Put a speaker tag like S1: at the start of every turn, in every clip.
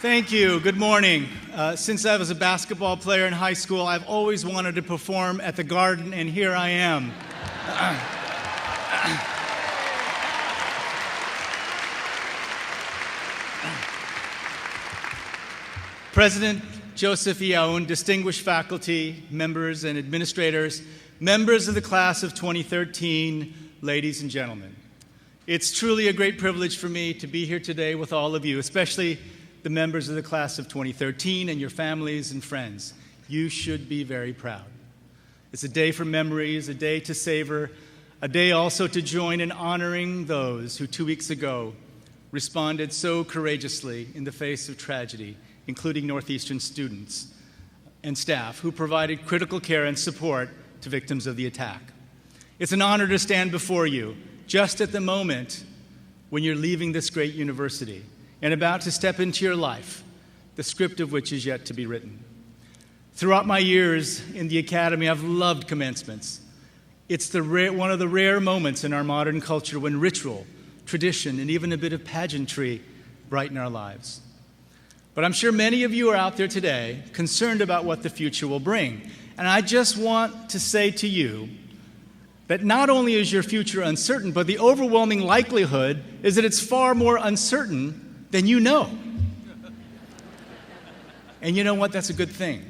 S1: Thank you. Good morning. Since I was a basketball player in high school, I've always wanted to perform at the Garden, and here I am. President Joseph E. Yong, distinguished faculty, members and administrators, members of the class of 2013, ladies and gentlemen. It's truly a great privilege for me to be here today with all of you, especially the members of the class of 2013 and your families and friends. You should be very proud. It's a day for memories, a day to savor, a day also to join in honoring those who 2 weeks ago responded so courageously in the face of tragedy, including Northeastern students and staff who provided critical care and support to victims of the attack. It's an honor to stand before you just at the moment when you're leaving this great university and about to step into your life, the script of which is yet to be written. Throughout my years in the academy, I've loved commencements. It's one of the rare moments in our modern culture when ritual, tradition, and even a bit of pageantry brighten our lives. But I'm sure many of you are out there today concerned about what the future will bring. And I just want to say to you that not only is your future uncertain, but the overwhelming likelihood is that it's far more uncertain than you know. And you know what? That's a good thing.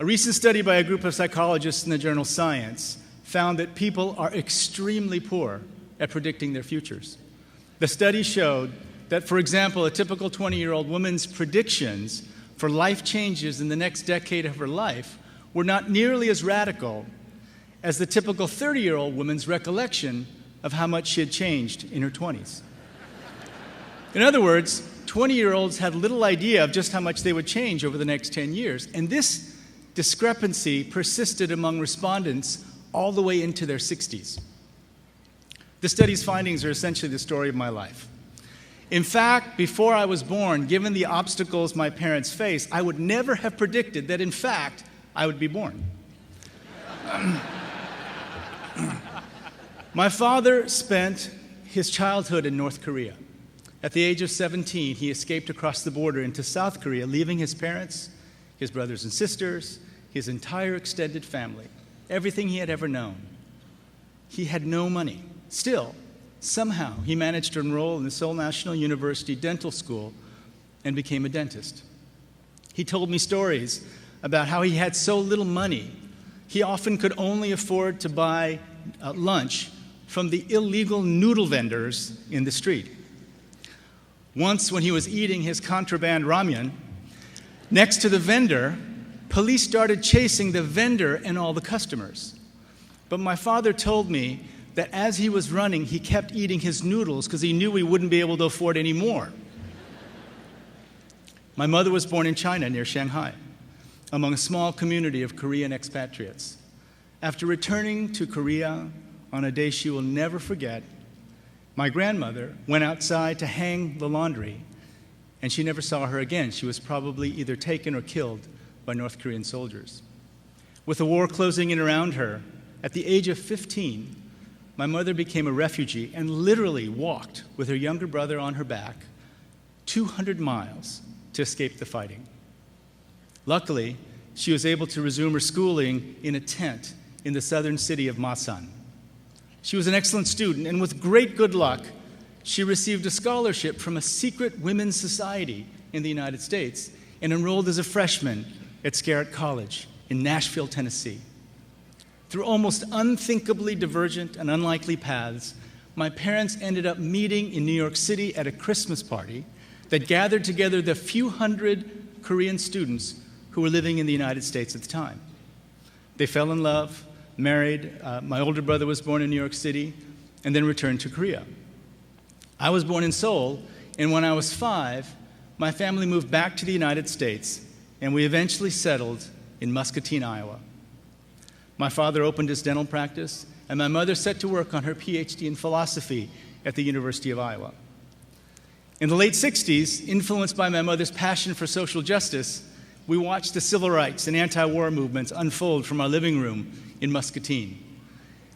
S1: A recent study by a group of psychologists in the journal Science found that people are extremely poor at predicting their futures. The study showed that, for example, a typical 20-year-old woman's predictions for life changes in the next decade of her life were not nearly as radical as the typical 30-year-old woman's recollection of how much she had changed in her 20s. In other words, 20-year-olds had little idea of just how much they would change over the next 10 years, and this discrepancy persisted among respondents all the way into their 60s. The study's findings are essentially the story of my life. In fact, before I was born, given the obstacles my parents faced, I would never have predicted that, in fact, I would be born. My father spent his childhood in North Korea. At the age of 17, he escaped across the border into South Korea, leaving his parents, his brothers and sisters, his entire extended family, everything he had ever known. He had no money. Still, somehow, he managed to enroll in the Seoul National University Dental School and became a dentist. He told me stories about how he had so little money, he often could only afford to buy lunch from the illegal noodle vendors in the street. Once, when he was eating his contraband ramen, next to the vendor, police started chasing the vendor and all the customers. But my father told me that as he was running, he kept eating his noodles because he knew he wouldn't be able to afford any more. My mother was born in China near Shanghai, among a small community of Korean expatriates. After returning to Korea on a day she will never forget, my grandmother went outside to hang the laundry, and she never saw her again. She was probably either taken or killed by North Korean soldiers. With the war closing in around her, at the age of 15, my mother became a refugee and literally walked with her younger brother on her back 200 miles to escape the fighting. Luckily, she was able to resume her schooling in a tent in the southern city of Masan. She was an excellent student, and with great good luck, she received a scholarship from a secret women's society in the United States and enrolled as a freshman at Scarrett College in Nashville, Tennessee. Through almost unthinkably divergent and unlikely paths, my parents ended up meeting in New York City at a Christmas party that gathered together the few hundred Korean students who were living in the United States at the time. They fell in love, married. My older brother was born in New York City and then returned to Korea. I was born in Seoul, and when I was 5, my family moved back to the United States, and we eventually settled in Muscatine, Iowa. My father opened his dental practice, and my mother set to work on her PhD in philosophy at the University of Iowa. In the late 60s, influenced by my mother's passion for social justice, we watched the civil rights and anti-war movements unfold from our living room in Muscatine.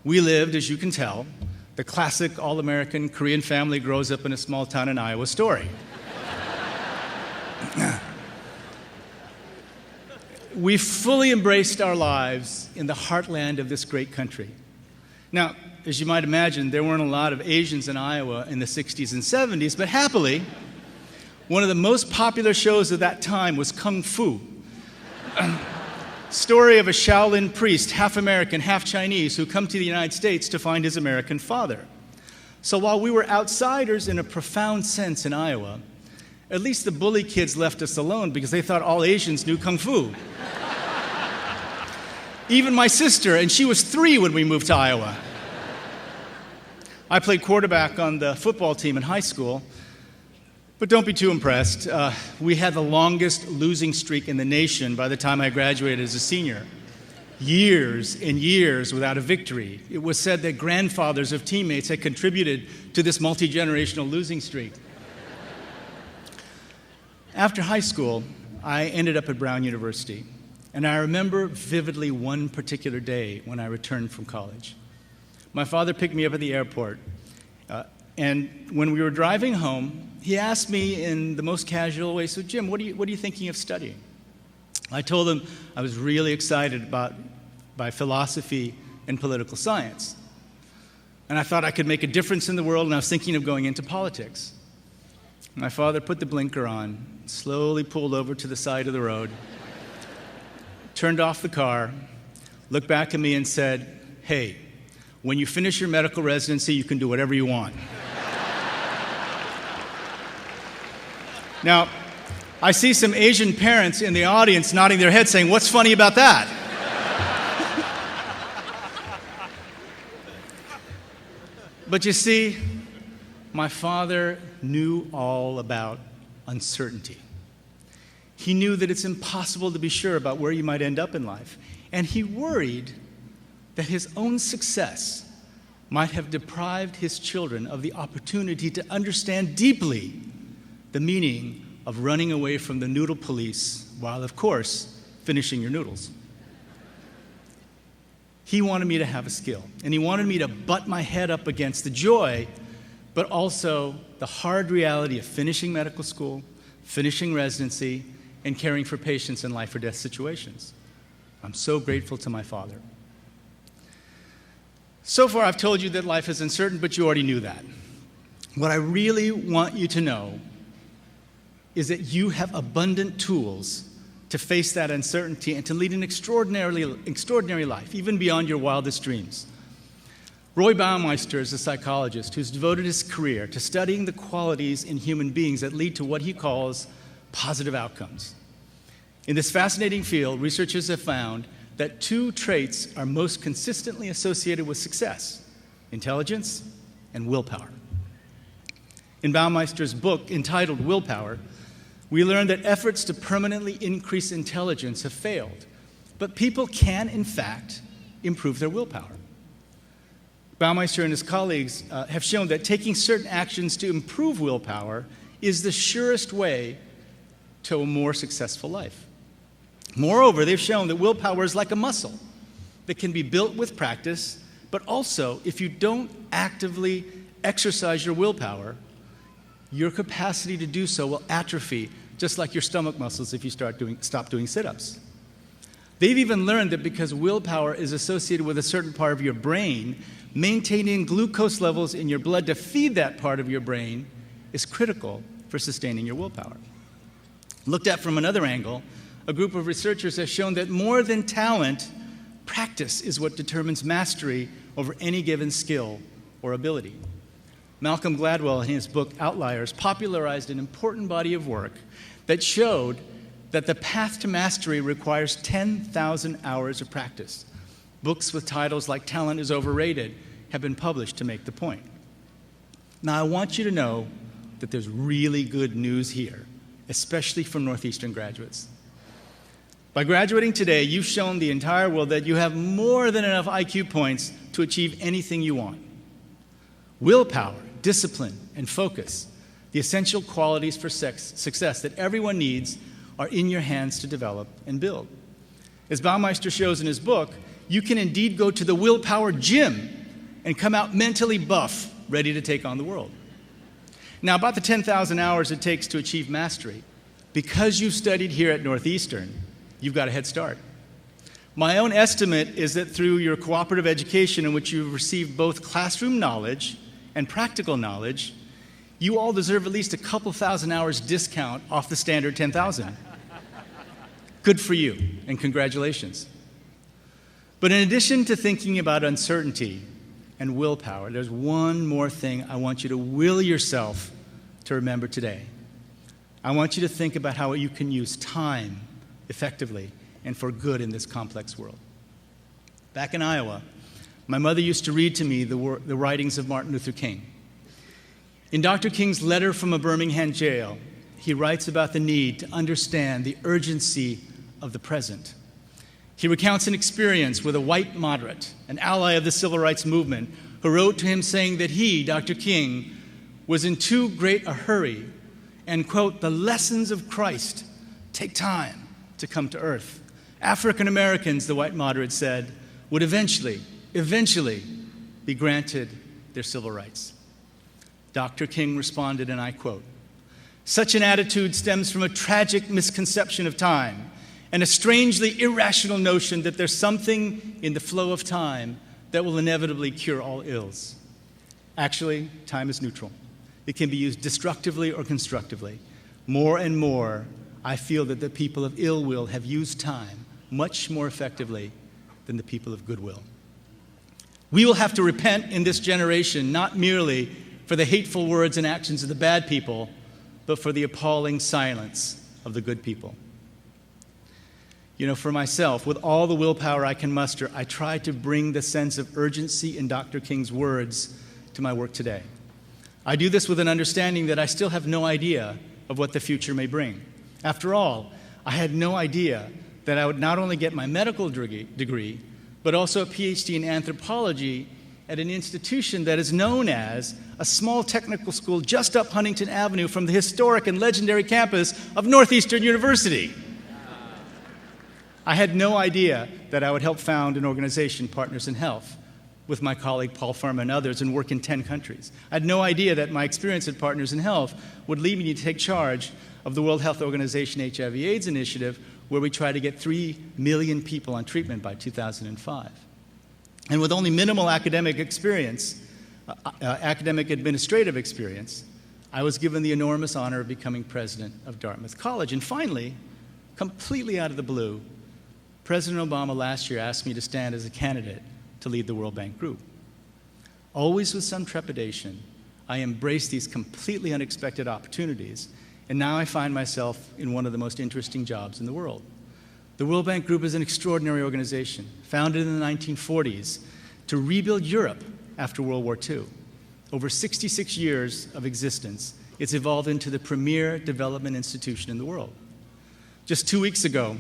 S1: We lived, as you can tell, the classic all-American Korean family grows up in a small town in Iowa story. we fully embraced our lives in the heartland of this great country. Now, as you might imagine, there weren't a lot of Asians in Iowa in the 60s and 70s, but happily, one of the most popular shows of that time was Kung Fu. Story of a Shaolin priest, half American, half Chinese, who come to the United States to find his American father. So while we were outsiders in a profound sense in Iowa, at least the bully kids left us alone because they thought all Asians knew Kung Fu. Even my sister, and she was 3 when we moved to Iowa. I played quarterback on the football team in high school, but don't be too impressed. We had the longest losing streak in the nation by the time I graduated as a senior. Years and years without a victory. It was said that grandfathers of teammates had contributed to this multi-generational losing streak. After high school, I ended up at Brown University, and I remember vividly one particular day when I returned from college. My father picked me up at the airport, and when we were driving home, he asked me in the most casual way, "So Jim, what are you thinking of studying?" I told him I was really excited by philosophy and political science. And I thought I could make a difference in the world, and I was thinking of going into politics. My father put the blinker on, slowly pulled over to the side of the road, turned off the car, looked back at me and said, "Hey, when you finish your medical residency, you can do whatever you want." Now, I see some Asian parents in the audience nodding their heads saying, "What's funny about that?" But you see, my father knew all about uncertainty. He knew that it's impossible to be sure about where you might end up in life. And he worried that his own success might have deprived his children of the opportunity to understand deeply the meaning of running away from the noodle police while, of course, finishing your noodles. He wanted me to have a skill, and he wanted me to butt my head up against the joy, but also the hard reality of finishing medical school, finishing residency, and caring for patients in life or death situations. I'm so grateful to my father. So far, I've told you that life is uncertain, but you already knew that. What I really want you to know is that you have abundant tools to face that uncertainty and to lead an extraordinary life, even beyond your wildest dreams. Roy Baumeister is a psychologist who's devoted his career to studying the qualities in human beings that lead to what he calls positive outcomes. In this fascinating field, researchers have found that 2 traits are most consistently associated with success: intelligence and willpower. In Baumeister's book entitled Willpower, we learn that efforts to permanently increase intelligence have failed, but people can, in fact, improve their willpower. Baumeister and his colleagues have shown that taking certain actions to improve willpower is the surest way to a more successful life. Moreover, they've shown that willpower is like a muscle that can be built with practice, but also, if you don't actively exercise your willpower, your capacity to do so will atrophy, just like your stomach muscles if you stop doing sit-ups. They've even learned that because willpower is associated with a certain part of your brain, maintaining glucose levels in your blood to feed that part of your brain is critical for sustaining your willpower. Looked at from another angle, a group of researchers has shown that more than talent, practice is what determines mastery over any given skill or ability. Malcolm Gladwell, in his book Outliers, popularized an important body of work that showed that the path to mastery requires 10,000 hours of practice. Books with titles like Talent is Overrated have been published to make the point. Now, I want you to know that there's really good news here, especially for Northeastern graduates. By graduating today, you've shown the entire world that you have more than enough IQ points to achieve anything you want. Willpower, discipline, and focus, the essential qualities for success that everyone needs, are in your hands to develop and build. As Baumeister shows in his book, you can indeed go to the willpower gym and come out mentally buff, ready to take on the world. Now, about the 10,000 hours it takes to achieve mastery, because you've studied here at Northeastern, you've got a head start. My own estimate is that through your cooperative education, in which you've received both classroom knowledge and practical knowledge, you all deserve at least a couple thousand hours discount off the standard 10,000. Good for you, and congratulations. But in addition to thinking about uncertainty and willpower, there's one more thing I want you to will yourself to remember today. I want you to think about how you can use time effectively and for good in this complex world. Back in Iowa, my mother used to read to me the writings of Martin Luther King. In Dr. King's letter from a Birmingham jail, he writes about the need to understand the urgency of the present. He recounts an experience with a white moderate, an ally of the civil rights movement, who wrote to him saying that he, Dr. King, was in too great a hurry, and, quote, the lessons of Christ take time to come to earth. African Americans, the white moderate said, would eventually be granted their civil rights. Dr. King responded, and I quote, such an attitude stems from a tragic misconception of time and a strangely irrational notion that there's something in the flow of time that will inevitably cure all ills. Actually, time is neutral. It can be used destructively or constructively. More and more, I feel that the people of ill will have used time much more effectively than the people of goodwill. We will have to repent in this generation, not merely for the hateful words and actions of the bad people, but for the appalling silence of the good people. You know, for myself, with all the willpower I can muster, I try to bring the sense of urgency in Dr. King's words to my work today. I do this with an understanding that I still have no idea of what the future may bring. After all, I had no idea that I would not only get my medical degree, but also a PhD in anthropology at an institution that is known as a small technical school just up Huntington Avenue from the historic and legendary campus of Northeastern University. I had no idea that I would help found an organization, Partners in Health, with my colleague Paul Farmer and others, and work in 10 countries. I had no idea that my experience at Partners in Health would lead me to take charge of the World Health Organization HIV/AIDS initiative, where we try to get 3 million people on treatment by 2005. And with only minimal academic experience, academic administrative experience, I was given the enormous honor of becoming president of Dartmouth College. And finally, completely out of the blue, President Obama last year asked me to stand as a candidate to lead the World Bank Group. Always with some trepidation, I embraced these completely unexpected opportunities, and now I find myself in one of the most interesting jobs in the world. The World Bank Group is an extraordinary organization, founded in the 1940s to rebuild Europe after World War II. Over 66 years of existence, it's evolved into the premier development institution in the world. Just 2 weeks ago,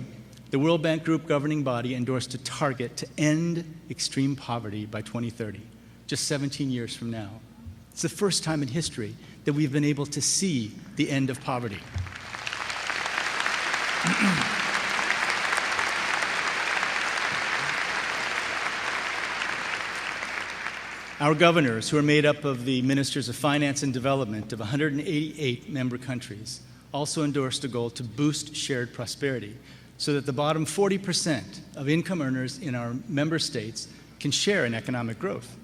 S1: the World Bank Group governing body endorsed a target to end extreme poverty by 2030, just 17 years from now. It's the first time in history that we've been able to see the end of poverty. Our governors, who are made up of the ministers of finance and development of 188 member countries, also endorsed a goal to boost shared prosperity so that the bottom 40% of income earners in our member states can share in economic growth.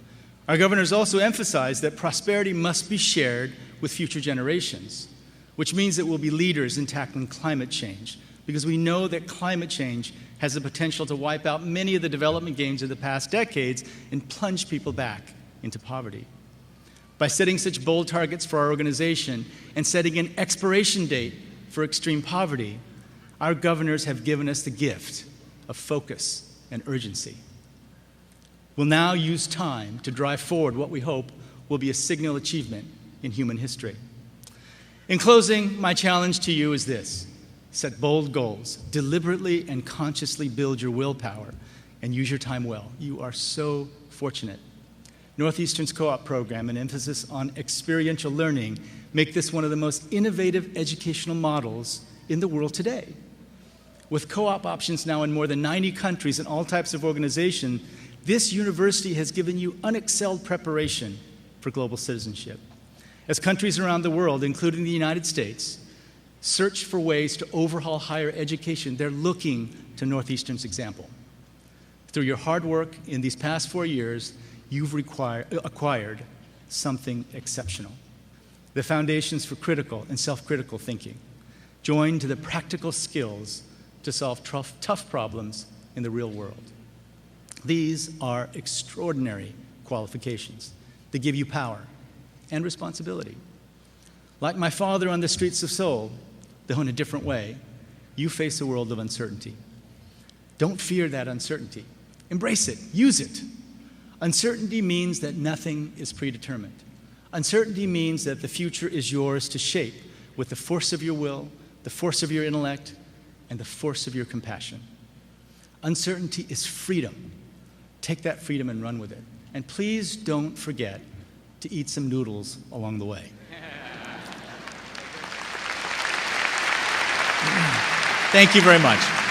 S1: Our governors also emphasized that prosperity must be shared with future generations, which means that we'll be leaders in tackling climate change, because we know that climate change has the potential to wipe out many of the development gains of the past decades and plunge people back into poverty. By setting such bold targets for our organization and setting an expiration date for extreme poverty, our governors have given us the gift of focus and urgency. We'll now use time to drive forward what we hope will be a signal achievement in human history. In closing, my challenge to you is this: set bold goals, deliberately and consciously build your willpower, and use your time well. You are so fortunate. Northeastern's co-op program and emphasis on experiential learning make this one of the most innovative educational models in the world today. With co-op options now in more than 90 countries and all types of organization, this university has given you unexcelled preparation for global citizenship. As countries around the world, including the United States, search for ways to overhaul higher education. They're looking to Northeastern's example. Through your hard work in these past 4 years, you've acquired something exceptional. The foundations for critical and self-critical thinking, joined to the practical skills to solve tough problems in the real world. These are extraordinary qualifications. They give you power and responsibility. Like my father on the streets of Seoul, though in a different way, you face a world of uncertainty. Don't fear that uncertainty. Embrace it. Use it. Uncertainty means that nothing is predetermined. Uncertainty means that the future is yours to shape with the force of your will, the force of your intellect, and the force of your compassion. Uncertainty is freedom. Take that freedom and run with it. And please don't forget to eat some noodles along the way. Thank you very much.